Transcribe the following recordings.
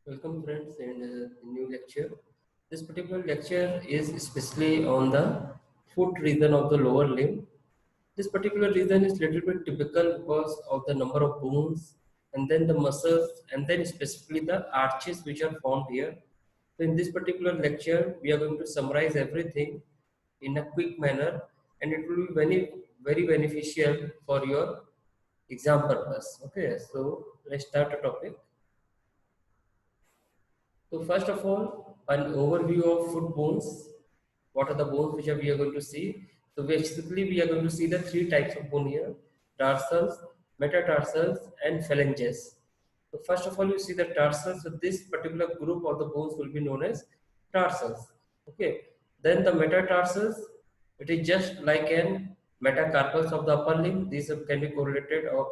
Welcome friends in the new lecture. This particular lecture is especially on the foot region of the lower limb. This particular region is little bit typical because of the number of bones and then the muscles and then specifically the arches which are formed here. So in this particular lecture, we are going to summarize everything in a quick manner and it will be very beneficial for your exam purpose. Okay, so let's start the topic. So first of all, an overview of foot bones. What are the bones which we are going to see? So basically, we are going to see the three types of bone here: tarsals, metatarsals, and phalanges. So first of all, you see the tarsals. So this particular group of the bones will be known as tarsals. Okay. Then the metatarsals. It is just like an metacarpals of the upper limb. These can be correlated or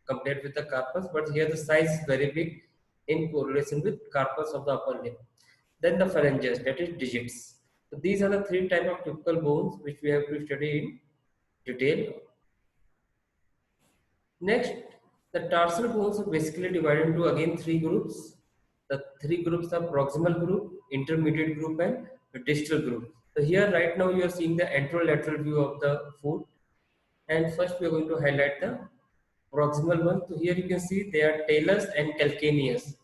compared with the carpals, but here the size is very big in correlation with carpals of the upper limb. Then the phalanges, that is digits. So these are the three type of typical bones which we have to study in detail. Next, the tarsal bones are basically divided into again three groups. The three groups are proximal group, intermediate group, and the distal group. So here right now you are seeing the anterolateral view of the foot. And first we are going to highlight the proximal one. So here you can see they are talus and calcaneus.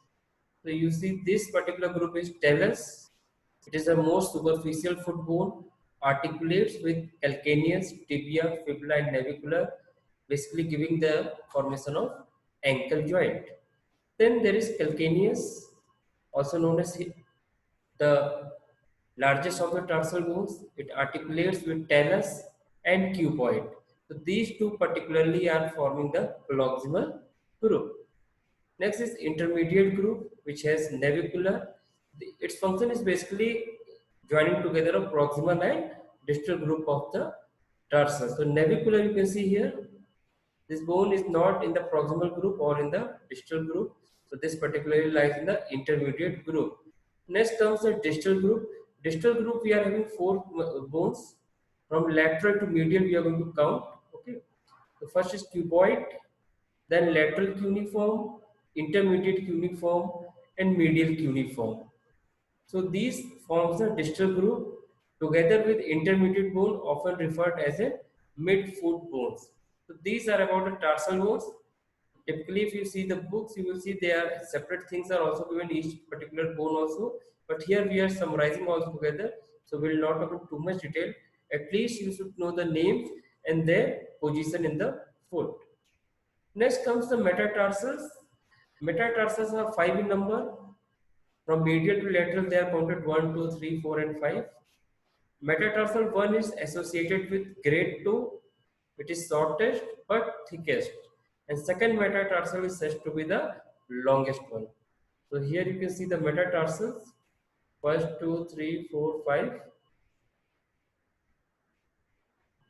So you see this particular group is talus. It is a more superficial foot bone, articulates with calcaneus, tibia, fibula, and navicular, basically giving the formation of ankle joint. Then there is calcaneus, also known as the largest of the tarsal bones. It articulates with talus and cuboid. So these two particularly are forming the proximal group. Next is intermediate group, which has navicular. Its function is basically joining together of proximal and distal group of the tarsal. So navicular, you can see here, this bone is not in the proximal group or in the distal group. So this particularly lies in the intermediate group. Next comes the distal group. Distal group, we are having four bones. From lateral to medial, we are going to count. Okay. The first is cuboid, then lateral cuneiform, intermediate cuneiform, and medial cuneiform. So these forms the distal group together with intermediate bone, often referred as a mid-foot bones. So these are about the tarsal bones. Typically, if you see the books, you will see they are separate things are also given each particular bone also. But here we are summarizing all together, so we will not talk in too much detail. At least you should know the names and their position in the foot. Next comes the metatarsals. Metatarsals are five in number. From medial to lateral, they are counted 1, 2, 3, 4, and 5. Metatarsal 1 is associated with grade 2, which is shortest but thickest. And second metatarsal is said to be the longest one. So here you can see the metatarsals. First, 2, 3, 4, 5.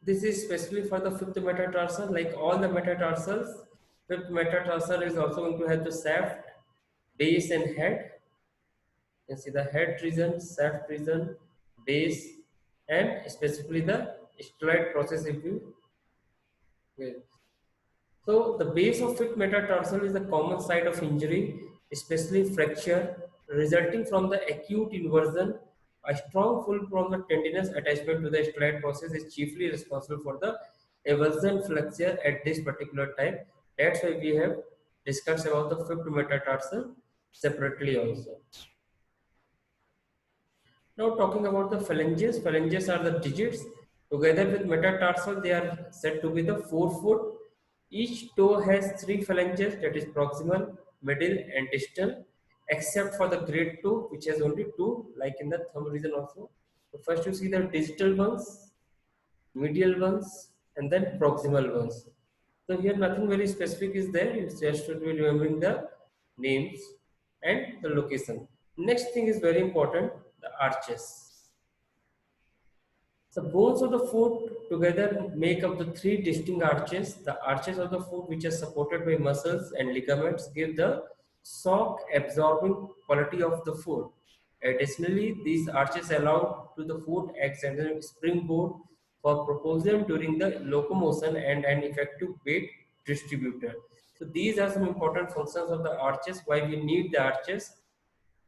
This is specifically for the fifth metatarsal. Like all the metatarsals, fifth metatarsal is also going to have the shaft, base, and head. You can see the head region, shaft region, base, and specifically the styloid process if you will. So the base of fifth metatarsal is a common site of injury, especially fracture, resulting from the acute inversion. A strong full pronged tendinous attachment to the styloid process is chiefly responsible for the eversion flexure at this particular time. That's why we have discussed about the fifth metatarsal separately also. Now talking about the phalanges, phalanges are the digits. Together with metatarsal, they are said to be the forefoot. Each toe has three phalanges, that is proximal, middle, and distal, except for the great toe, which has only two, like in the thumb region also. So first you see the distal ones, medial ones, and then proximal ones. So here nothing very specific is there. You just should be remembering the names and the location. Next thing is very important, the arches. The bones of the foot together make up the three distinct arches. The arches of the foot, which are supported by muscles and ligaments, give the shock absorbing quality of the foot. Additionally, these arches allow to the foot acts as a springboard for propulsion during the locomotion and an effective weight distributor. So these are some important functions of the arches, why we need the arches.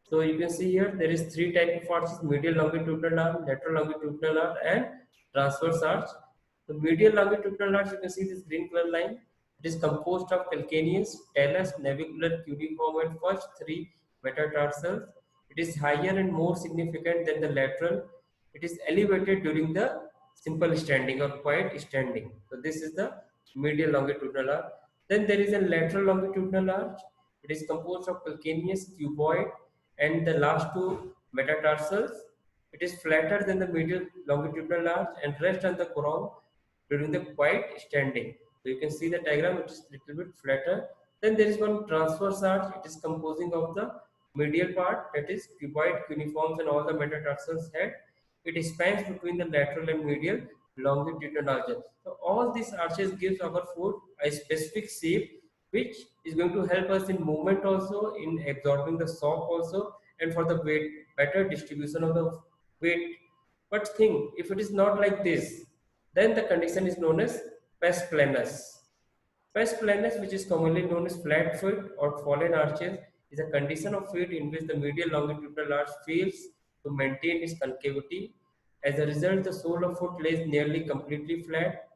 So you can see here there is three type of arches: medial longitudinal arch, lateral longitudinal arch, and transverse arch. The medial longitudinal arch, you can see this green color line. It is composed of calcaneus, talus, navicular, cuneiform, and first three metatarsals. It is higher and more significant than the lateral. It is elevated during the simple standing or quiet standing. So this is the medial longitudinal arch. Then there is a lateral longitudinal arch. It is composed of calcaneus, cuboid, and the last two metatarsals. It is flatter than the medial longitudinal arch and rests on the ground during the quiet standing. So you can see the diagram, it is little bit flatter. Then there is one transverse arch. It is composing of the medial part, that is cuboid, cuneiforms, and all the metatarsals head. It spans between the lateral and medial longitudinal arches. So all these arches gives our foot a specific shape, which is going to help us in movement also, in absorbing the shock also, and for the weight, better distribution of the weight. But think, if it is not like this, then the condition is known as pes planus. Pes planus, which is commonly known as flat foot or fallen arches, is a condition of feet in which the medial longitudinal arch fails to maintain its concavity. As a result, the sole of foot lays nearly completely flat.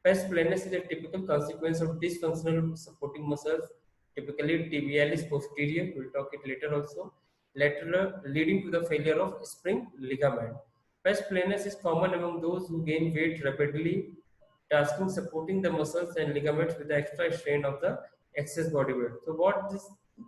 Pes planus is a typical consequence of dysfunctional supporting muscles, typically tibialis posterior, we'll talk it later also, lateral, leading to the failure of spring ligament. Pes planus is common among those who gain weight rapidly, tasking supporting the muscles and ligaments with the extra strain of the excess body weight. So what this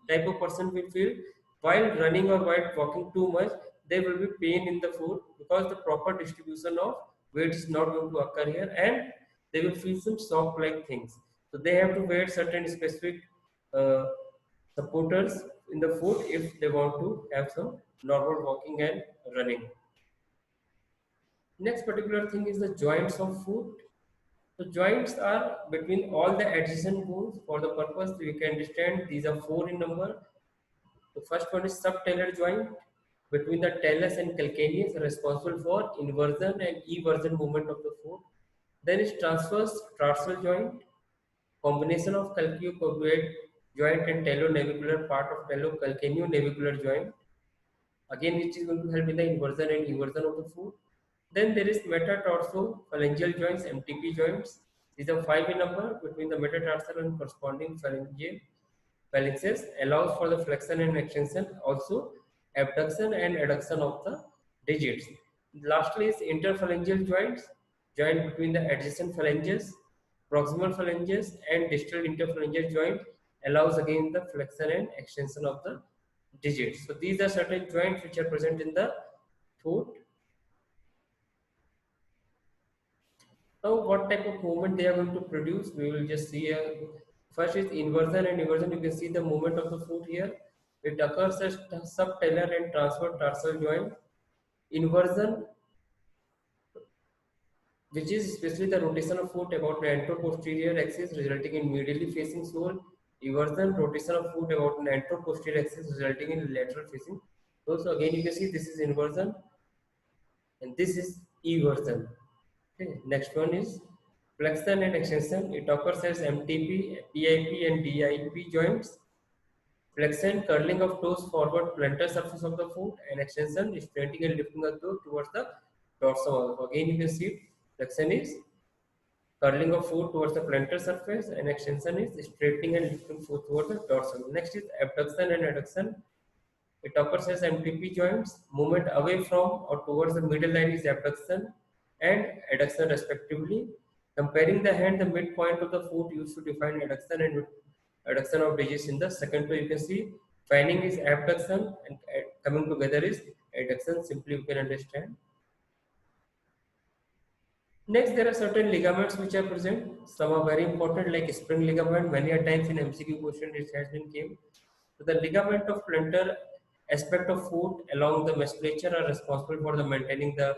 type of person will feel while running or while walking too much, there will be pain in the foot because the proper distribution of weight is not going to occur here, and they will feel some soft like things. So they have to wear certain specific uh, supporters in the foot if they want to have some normal walking and running. Next particular thing is the joints of foot. So joints are between all the adjacent bones. For the purpose we can understand, these are four in number. The first one is subtalar joint between the talus and calcaneus, responsible for inversion and eversion movement of the foot. Then is transverse tarsal joint, combination of calcaneocuboid joint and talonavicular part of talocalcaneonavicular joint, again which is going to help in the inversion and eversion of the foot. Then there is metatarsophalangeal joints, MTP joints. These are five in number between the metatarsal and corresponding phalanxes, allows for the flexion and extension, also abduction and adduction of the digits. Lastly is interphalangeal joints, joint between the adjacent phalanges, proximal phalanges, and distal interphalangeal joint, allows again the flexion and extension of the digits. So these are certain joints which are present in the foot. Now, what type of movement they are going to produce? We will just see. First is inversion and eversion. You can see the movement of the foot here. It occurs as subtalar and transverse tarsal joint. Inversion, which is especially the rotation of foot about the anteroposterior axis, resulting in medially facing sole. Eversion, rotation of foot about an anteroposterior axis, resulting in lateral facing. So again, you can see this is inversion, and this is eversion. Okay. Next one is flexion and extension. It occurs as MTP, PIP, and DIP joints. Flexion, curling of toes forward, plantar surface of the foot, and extension, straightening and lifting the toe towards the dorsum. So again, you can see flexion is curling of foot towards the plantar surface, and extension is straightening and lifting foot towards the dorsum. Next is abduction and adduction. It occurs as MTP joints. Movement away from or towards the middle line is abduction and adduction respectively. Comparing the hand, the midpoint of the foot used to define adduction and adduction of digits in the second way. You can see fanning is abduction and coming together is adduction. Simply you can understand. Next, there are certain ligaments which are present. Some are very important, like spring ligament. Many a times in MCQ question it has been came. So the ligament of plantar aspect of foot along the musculature are responsible for the maintaining the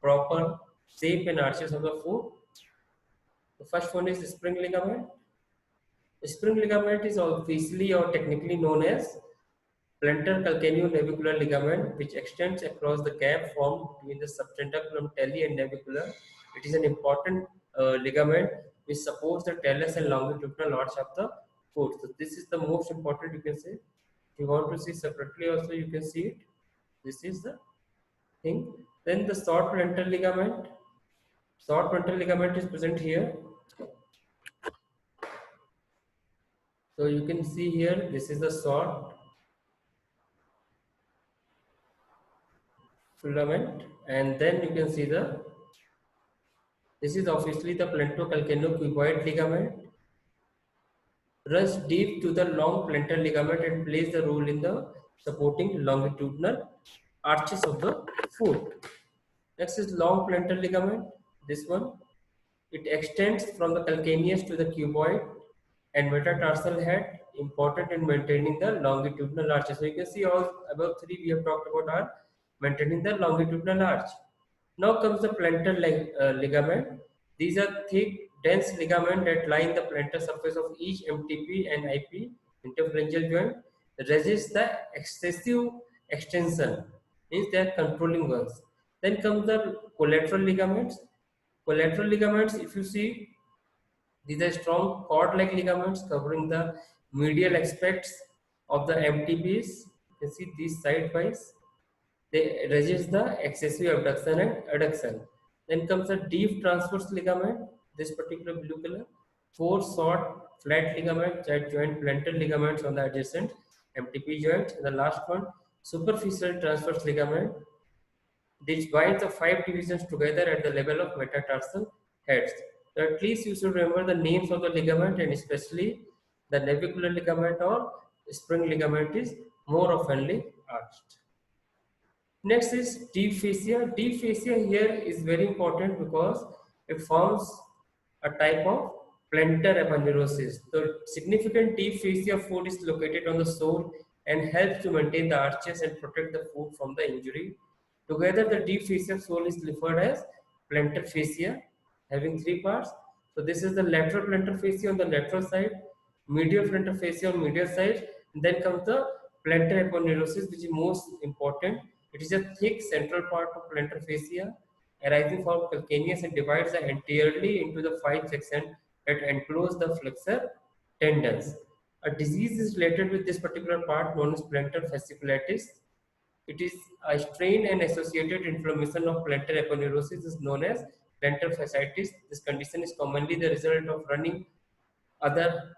proper shape and arches of the foot. The first one is spring ligament. The spring ligament is officially or technically known as plantar calcaneonavicular ligament, which extends across the gap formed between the subtentaculum tali and navicular. It is an important ligament which supports the talus and longitudinal arch of the foot. So this is the most important, you can say. If you want to see separately also, you can see it. This is the thing. Then the short plantar ligament. Short plantar ligament is present here. So you can see here, this is the short filament, and then you can see this is obviously the plantocalcaneocuboid ligament, runs deep to the long plantar ligament and plays the role in the supporting longitudinal arches of the foot. Next is long plantar ligament, this one. It extends from the calcaneus to the cuboid and metatarsal head, important in maintaining the longitudinal arches. So you can see all above three we have talked about are maintaining the longitudinal arch. Now comes the plantar ligament. These are thick, dense ligament that line the plantar surface of each MTP and IP interphalangeal joint. Resist the excessive extension, means they are controlling ones. Then comes the collateral ligaments. Collateral ligaments, if you see, these are strong cord-like ligaments covering the medial aspects of the MTPs. You can see these side-wise. They resist the excessive abduction and adduction. Then comes the deep transverse ligament, this particular blue color. Four short flat ligaments that join plantar ligaments on the adjacent MTP joint. And the last one, superficial transverse ligament, which binds the five divisions together at the level of metatarsal heads. So at least you should remember the names of the ligament, and especially the navicular ligament or spring ligament is more oftenly asked. Next is deep fascia. Deep fascia here is very important because it forms a type of plantar aponeurosis. The significant deep fascia foot is located on the sole and helps to maintain the arches and protect the foot from the injury. Together, the deep fascia sole is referred as plantar fascia, having three parts. So this is the lateral plantar fascia on the lateral side, medial plantar fascia on medial side, and then comes the plantar aponeurosis, which is most important. It is a thick central part of plantar fascia arising from calcaneus and divides entirely into the five sections that enclose the flexor tendons. A disease is related with this particular part known as plantar fasciculitis. It is a strain and associated inflammation of plantar aponeurosis is known as plantar fasciitis. This condition is commonly the result of running other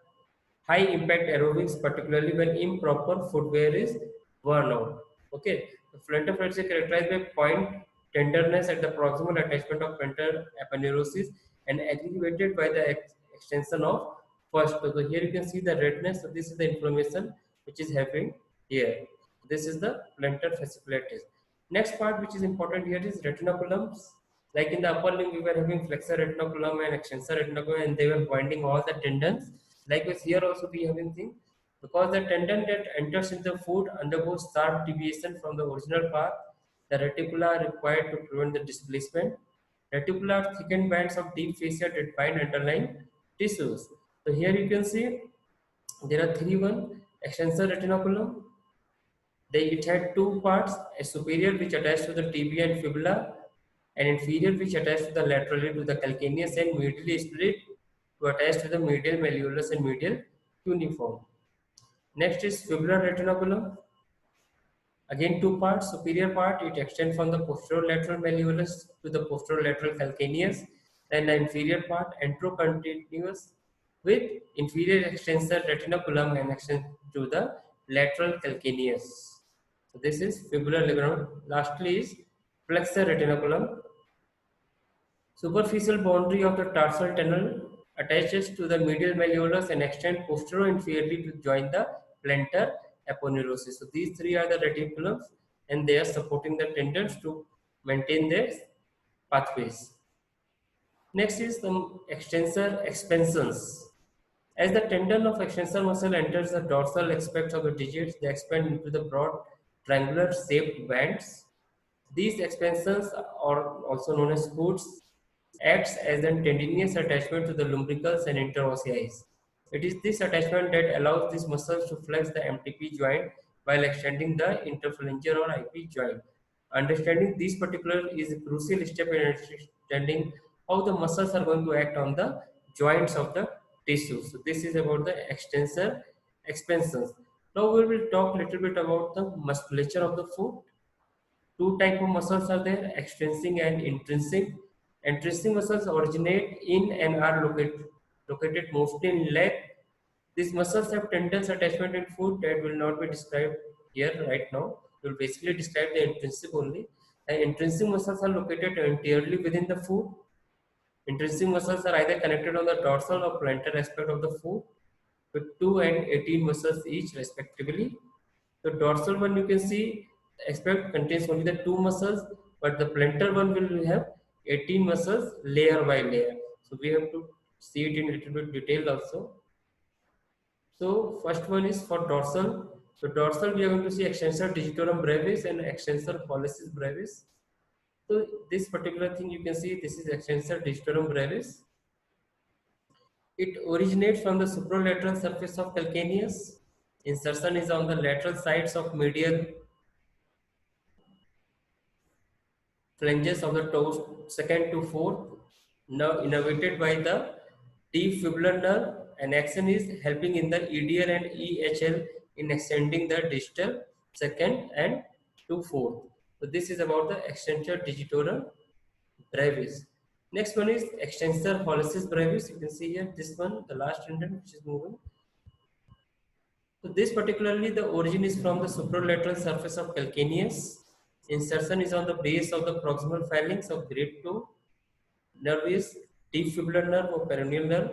high impact aerobics, particularly when improper footwear is worn out. Okay, the plantar fascia is characterized by point tenderness at the proximal attachment of plantar aponeurosis and aggravated by the extension of first. So here you can see the redness. So this is the inflammation which is happening here. This is the plantar fasciculitis. Next part which is important here is retinaculums. Like in the upper limb, we were having flexor retinaculum and extensor retinaculum, and they were binding all the tendons. Likewise, here also we having thing, because the tendon that enters in the foot undergoes sharp deviation from the original path. The reticula are required to prevent the displacement. Reticular thickened bands of deep fascia that bind underlying tissues. So here you can see there are three one extensor retinaculum. It had two parts: a superior which attached to the tibia and fibula, and inferior which attached to the laterally to the calcaneus and medially split to attach to the medial malleolus and medial cuneiform. Next is fibular retinaculum. Again, two parts. Superior part, it extends from the posterolateral malleolus to the posterolateral calcaneus, and the inferior part, anterocontinuous with inferior extensor retinaculum and extends to the lateral calcaneus. So this is fibular ligament. Lastly is flexor retinaculum. Superficial boundary of the tarsal tunnel attaches to the medial malleolus and extends posterior-inferiorly to join the plantar aponeurosis. So these three are the reticulums, and they are supporting the tendons to maintain their pathways. Next is some extensor expansions. As the tendon of extensor muscle enters the dorsal aspects of the digits, they expand into the broad triangular shaped bands. These expansions are also known as scutes, acts as a tendinous attachment to the lumbricals and interossei. It is this attachment that allows these muscles to flex the MTP joint while extending the interphalangeal or IP joint. Understanding these particular is a crucial step in understanding how the muscles are going to act on the joints of the tissue. So this is about the extensor expansions. Now we will talk little bit about the musculature of the foot. Two type of muscles are there: extrinsic and intrinsic. Intrinsic muscles originate in and are located mostly in leg. These muscles have tendons attachment in foot that will not be described here right now. We will basically describe the intrinsic only. The intrinsic muscles are located anteriorly within the foot. Intrinsic muscles are either connected on the dorsal or plantar aspect of the foot with 2 and 18 muscles each respectively. The dorsal one you can see aspect contains only the 2 muscles, but the plantar one will have 18 muscles layer by layer. So we have to see it in a little bit detail also. So first one is for dorsal. So dorsal we are going to see extensor digitorum brevis and extensor pollicis brevis. So this particular thing you can see, this is extensor digitorum brevis. It originates from the supralateral surface of calcaneus. Insertion is on the lateral sides of medial flanges of the toes, second to fourth, now innervated by the defibular nerve, and action is helping in the EDL and EHL in extending the distal second and to fourth. So this is about the extensor digitorum brevis. Next one is extensor pollicis brevis. You can see here this one, the last indent which is moving. So this particularly the origin is from the supralateral surface of calcaneus. Insertion is on the base of the proximal phalanx of great toe. Nerve is defibular nerve or peroneal nerve.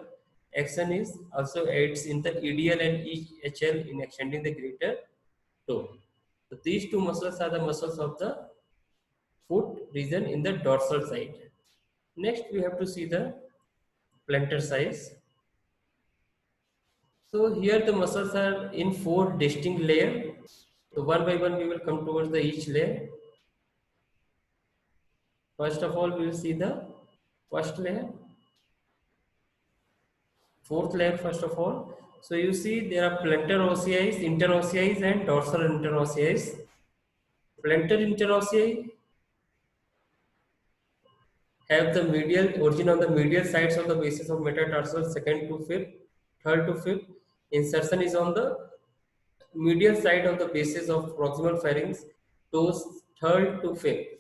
Action is also aids in the EDL and EHL in extending the greater toe. So these two muscles are the muscles of the foot region in the dorsal side. Next we have to see the plantar size. So here the muscles are in 4 distinct layers. So one by one we will come towards the each layer. First of all, we will see the first layer, fourth layer first of all. So you see there are plantar ossei, interossei and dorsal interossei. Plantar interossei have the medial origin on the medial sides of the bases of metatarsal second to fifth, third to fifth. Insertion is on the medial side of the bases of proximal phalanx, toes third to fifth.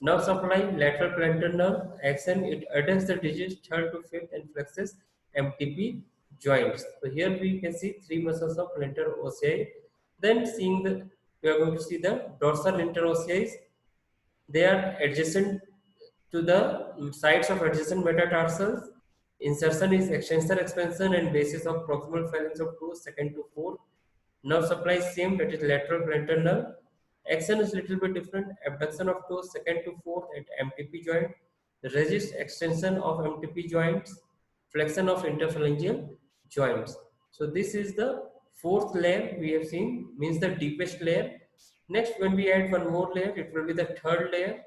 Nerve supply, lateral plantar nerve, action, it adheres the digits third to fifth and flexes MTP joints. So here we can see 3 muscles of plantar ossei. Then we are going to see the dorsal interossei. They are adjacent to the sides of adjacent metatarsals. Insertion is extensor expansion and basis of proximal phalanx of toes second to fourth. Nerve supply is same, that is lateral plantar nerve. Action is little bit different. Abduction of toes second to fourth at MTP joint. Resist extension of MTP joints. Flexion of interphalangeal joints. So this is the fourth layer we have seen, means the deepest layer. Next, when we add one more layer, it will be the third layer.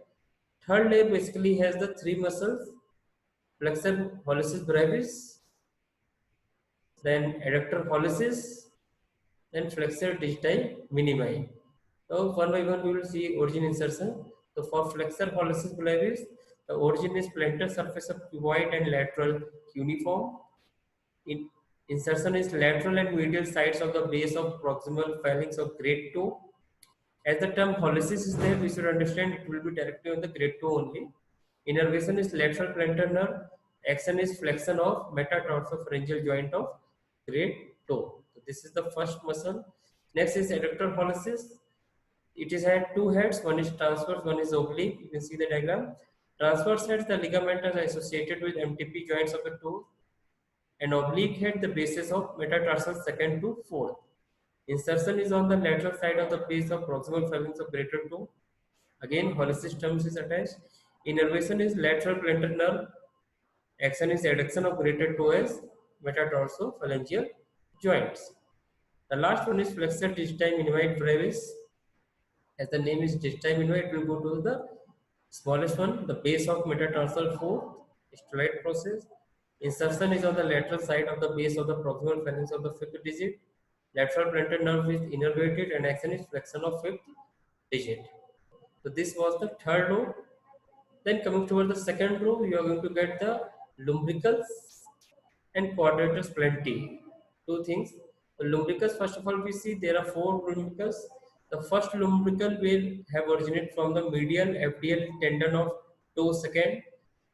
Third layer basically has the 3 muscles: flexor pollicis brevis, then adductor pollicis, then flexor digiti minimi. So one by one we will see origin insertion. So for flexor pollicis brevis, the origin is plantar surface of cuboid and lateral cuneiform. Insertion is lateral and medial sides of the base of proximal phalanx of great toe. As the term pollicis is there, we should understand it will be directly on the great toe only. Innervation is lateral plantar nerve. Action is flexion of metatarsopharyngeal joint of great toe. So this is the first muscle. Next is adductor pollicis. It is had 2 heads. One is transverse, one is oblique. You can see the diagram. Transverse heads, the ligament are associated with MTP joints of the toe, and oblique head, the bases of metatarsal second to fourth. Insertion is on the lateral side of the base of proximal phalanx of greater toe. Again, pollicis terms is attached. Innervation is lateral plantar nerve. Action is adduction of greater toe as metatarsophalangeal joints. The last one is flexor digiti minimi brevis. As the name is digiti minimi, it will go to the smallest one, the base of metatarsal fourth, stellate process. Insertion is on the lateral side of the base of the proximal phalanx of the fifth digit. Lateral plantar nerve is innervated and action is flexion of fifth digit. So this was the third row. Then coming toward the second row, you are going to get the lumbricals and quadratus plantae. Two things. Lumbricus, first of all, we see there are four lumbricus. The first lumbrical will have originated from the medial FDL tendon of toe second,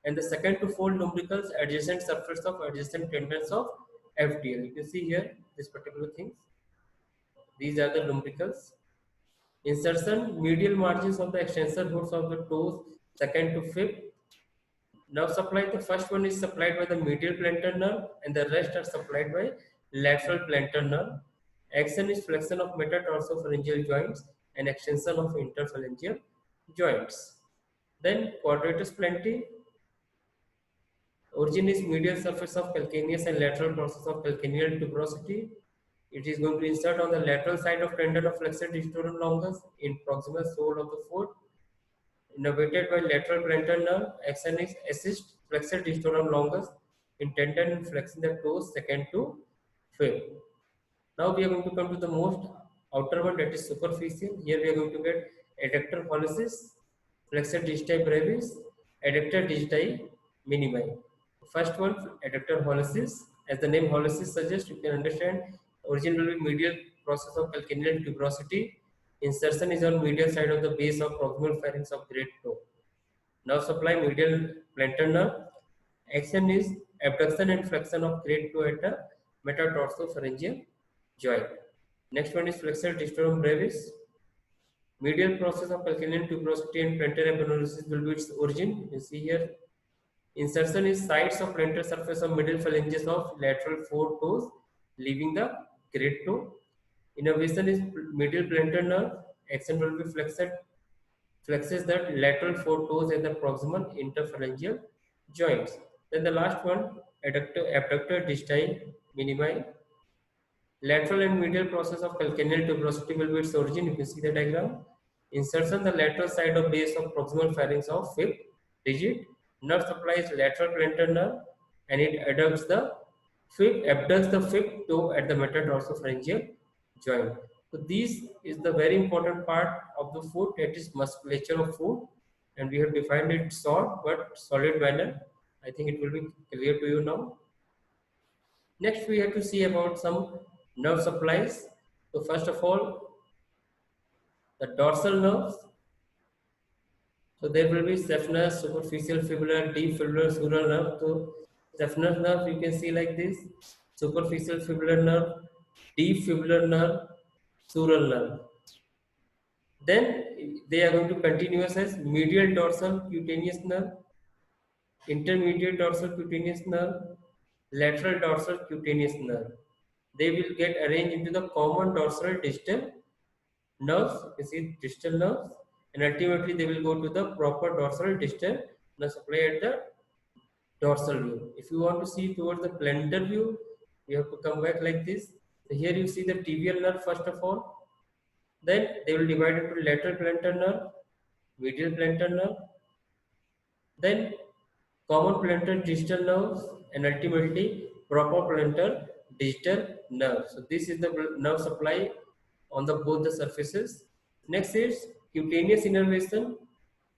and the second to four lumbricals adjacent surface of adjacent tendons of FDL. You can see here this particular things. These are the lumbricals. Insertion, medial margins of the extensor hoods of the toes second to fifth. Now supply, the first one is supplied by the medial plantar nerve and the rest are supplied by lateral plantar nerve. Action is flexion of metatarsopharyngeal joints and extension of interphalangeal joints. Then quadratus plantae, origin is medial surface of calcaneus and lateral process of calcaneal tuberosity. It is going to insert on the lateral side of tendon of flexor digitorum longus in proximal sole of the foot. Innervated by lateral plantar nerve, action is assist flexor digitorum longus in tendon and flexing the toes second to fifth. Now we are going to come to the most outer one, that is superficial. Here we are going to get adductor pollicis, flexor digiti brevis, adductor digiti minimi. First one, adductor pollicis. As the name pollicis suggests, you can understand origin will be medial process of calcaneal tuberosity. Insertion is on medial side of the base of proximal pharynx of great toe. Now supply medial plantar nerve. Action is abduction and flexion of great toe at the metatarsopharyngeal joint. Next one is flexor digitorum brevis. Medial process of calcaneal tuberosity and plantar aponeurosis will be its origin. You see here. Insertion is sides of plantar surface of middle phalanges of lateral four toes, leaving the great toe. Innervation is medial plantar nerve. Action will be flexes the lateral four toes and the proximal interphalangeal joints. Then the last one, abductor digiti minimi. Lateral and medial process of calcaneal tuberosity will be its origin. You can see the diagram. Insertion the lateral side of base of proximal pharynx of fifth digit. Nerve supplies lateral plantar nerve and it abducts the fifth toe at the metatarsopharyngeal joint. So this is the very important part of the foot, that is musculature of foot, and we have defined it short but solid manner. I think it will be clear to you now. Next we have to see about some nerve supplies. So first of all, the dorsal nerves. So there will be saphenous, superficial fibular, deep fibular, sural nerve. So saphenous nerve you can see like this: superficial fibular nerve, deep fibular nerve, sural nerve. Then they are going to continuous as medial dorsal cutaneous nerve, intermediate dorsal cutaneous nerve, lateral dorsal cutaneous nerve. They will get arranged into the common dorsal distal nerves. You see distal nerves, and ultimately they will go to the proper dorsal distal nerve supply at the dorsal view. If you want to see towards the plantar view, you have to come back like this. So here you see the tibial nerve first of all. Then they will divide into lateral plantar nerve, medial plantar nerve, then common plantar distal nerves, and ultimately proper plantar distal nerve. So this is the nerve supply on the both the surfaces. Next is cutaneous innervation.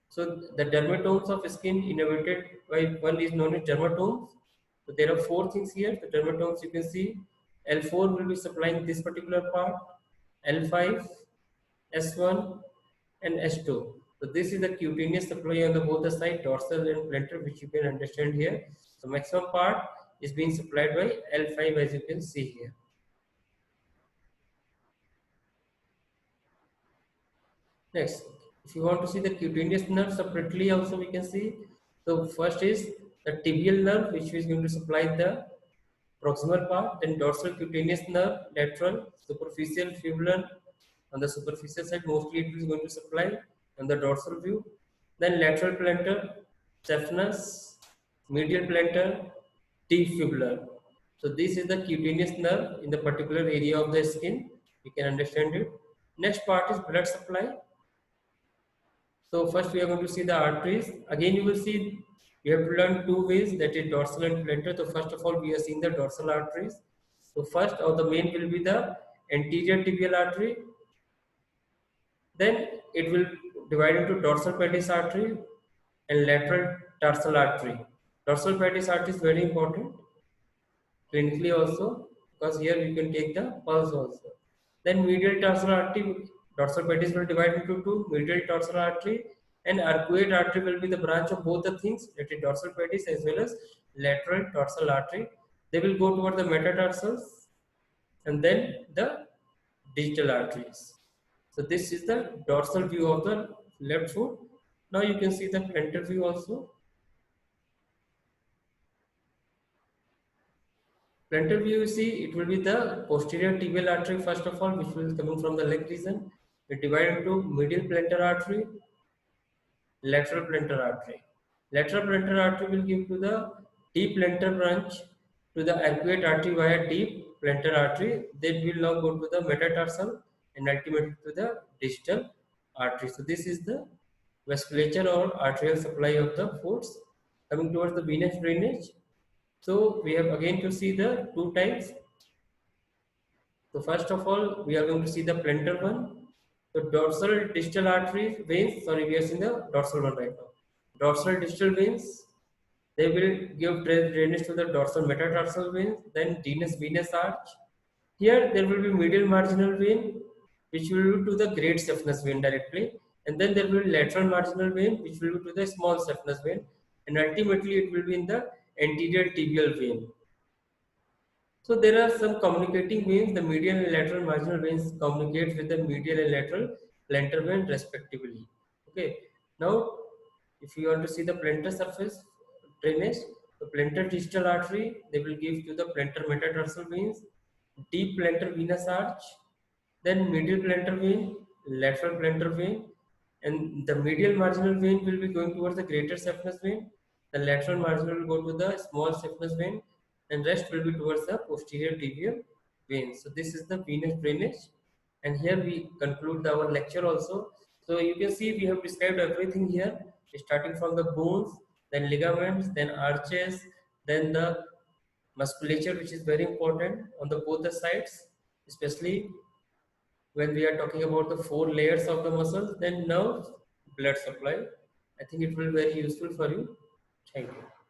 So the dermatomes of skin innervated by one is known as dermatomes. So there are four things here. The dermatomes you can see L4 will be supplying this particular part, L5, S1 and S2. So this is the cutaneous supply on the both the side, dorsal and plantar, which you can understand here. So maximum part is being supplied by L5 as you can see here. Next, if you want to see the cutaneous nerve separately also we can see. So first is the tibial nerve, which is going to supply the proximal part, then dorsal cutaneous nerve, lateral, superficial fibular. On the superficial side, mostly it is going to supply on the dorsal view. Then lateral plantar, saphenous, medial plantar, deep fibular. So this is the cutaneous nerve in the particular area of the skin. You can understand it. Next part is blood supply. So first we are going to see the arteries. Again you will see we have to learn two ways, that is dorsal and plantar. So first of all we are seeing the dorsal arteries. So first or the main will be the anterior tibial artery. Then it will divide into dorsal pedis artery and lateral tarsal artery. Dorsal pedis artery is very important clinically also, because here you can take the pulse also. Then medial tarsal artery, dorsal pedis will divide into two, medial tarsal artery and arcuate artery will be the branch of both the things, that is dorsal pedis as well as lateral dorsal artery. They will go toward the metatarsals and then the digital arteries. So this is the dorsal view of the left foot. Now you can see the plantar view also. Plantar view, you see, it will be the posterior tibial artery first of all, which will be coming from the leg region. It divided into medial plantar artery, lateral plantar artery. Lateral plantar artery will give to the deep plantar branch to the arcuate artery via deep plantar artery. They will now go to the metatarsal and ultimately to the distal artery. So this is the vasculature or arterial supply of the foots. Coming towards the venous drainage. So we have again to see the two types. So first of all, we are going to see the plantar one. So dorsal distal artery veins, sorry, we are seeing the dorsal one right now. Dorsal distal veins, they will give drainage to the dorsal metatarsal veins, then venous arch. Here there will be medial marginal vein, which will be to the great saphenous vein directly, and then there will be lateral marginal vein, which will be to the small saphenous vein, and ultimately it will be in the anterior tibial vein. So there are some communicating veins. The medial and lateral marginal veins communicate with the medial and lateral plantar vein respectively. Okay. Now, if you want to see the plantar surface drainage, the plantar distal artery, they will give to the plantar metatarsal veins, deep plantar venous arch, then medial plantar vein, lateral plantar vein, and the medial marginal vein will be going towards the greater saphenous vein. The lateral marginal will go to the small saphenous vein, and rest will be towards the posterior tibial vein. So this is the venous drainage, and here we conclude our lecture also. So you can see we have described everything here, starting from the bones, then ligaments, then arches, then the musculature, which is very important on the both the sides, especially when we are talking about the four layers of the muscles, then nerves, blood supply. I think it will be very useful for you. Thank you.